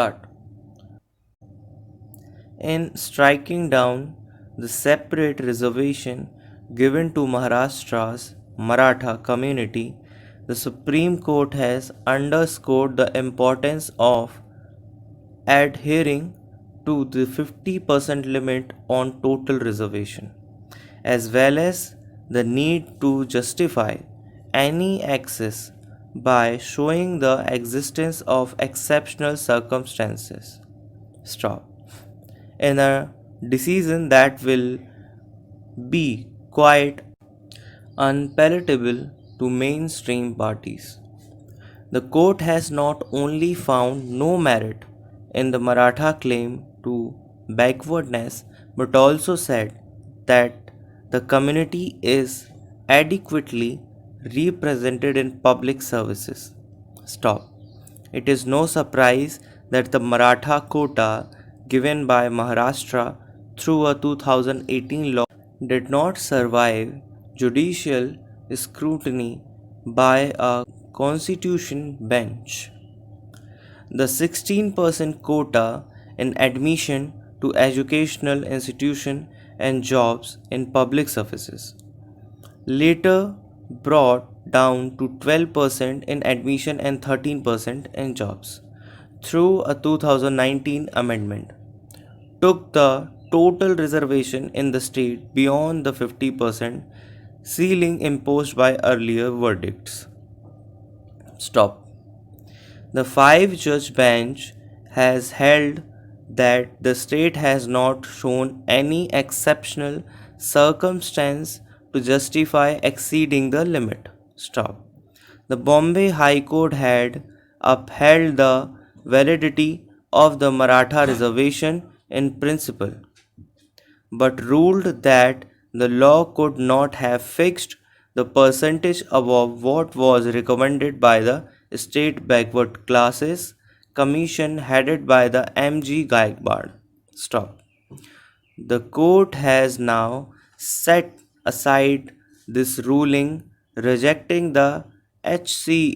Start. In striking down the separate reservation given to Maharashtra's Maratha community, the Supreme Court has underscored the importance of adhering to the 50% limit on total reservation, as well as the need to justify any excess by showing the existence of exceptional circumstances. Stop. In a decision that will be quite unpalatable to mainstream parties. The court has not only found no merit in the Maratha claim to backwardness but also said that the community is adequately represented in public services. Stop. It is no surprise that the Maratha quota given by Maharashtra through a 2018 law did not survive judicial scrutiny by a constitution bench. The 16% quota in admission to educational institutions and jobs in public services later brought down to 12% in admission and 13% in jobs through a 2019 amendment took the total reservation in the state beyond the 50% ceiling imposed by earlier verdicts. Stop. The five-judge bench has held that the state has not shown any exceptional circumstance to justify exceeding the limit. Stop. The Bombay High Court had upheld the validity of the Maratha reservation in principle, but ruled that the law could not have fixed the percentage above what was recommended by the State Backward Classes Commission headed by the M.G. Gaikwad. Stop. The court has now set aside this ruling, rejecting the HC's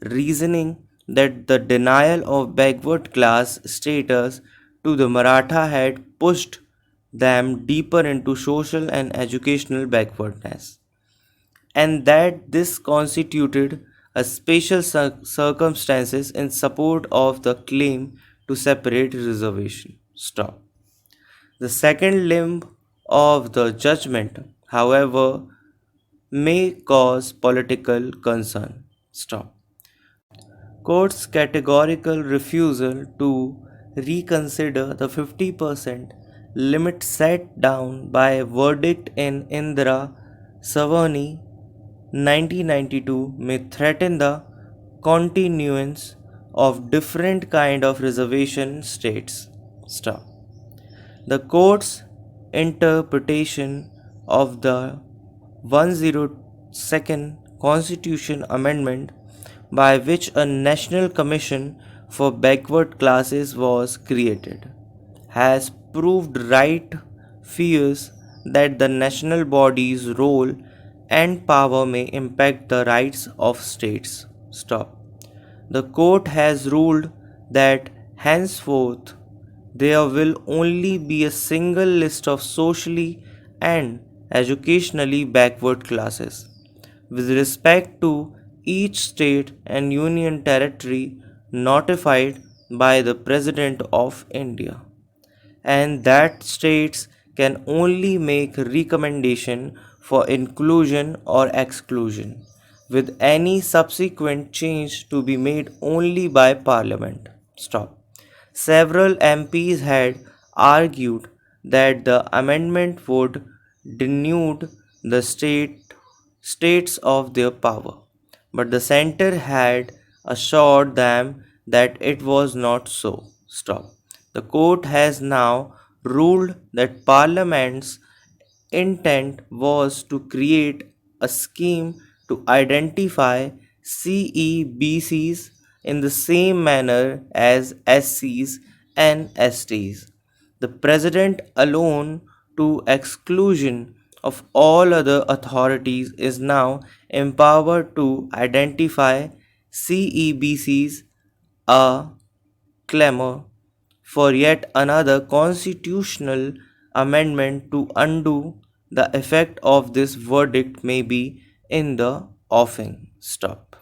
reasoning that the denial of backward class status to the Maratha had pushed them deeper into social and educational backwardness, and that this constituted a special circumstances in support of the claim to separate reservation. Stop. The second limb of the judgment, however, may cause political concern. Stop. Court's categorical refusal to reconsider the 50% limit set down by a verdict in Indira Savani 1992 may threaten the continuance of different kind of reservation states. Stop. The court's interpretation of the 102nd Constitution Amendment, by which a National Commission for Backward Classes was created, has proved right fears that the national body's role and power may impact the rights of states. Stop. The court has ruled that henceforth there will only be a single list of socially and educationally backward classes with respect to each state and union territory notified by the President of India, and that states can only make recommendation for inclusion or exclusion, with any subsequent change to be made only by Parliament. Stop. Several MPs had argued that the amendment would denude the states of their power, but the center had assured them that it was not so. Stop. The court has now ruled that Parliament's intent was to create a scheme to identify CEBCs in the same manner as SCs and STs. The President alone, to exclusion of all other authorities, is now empowered to identify CEBCs A clamor for yet another constitutional amendment to undo the effect of this verdict may be in the offing. Stop.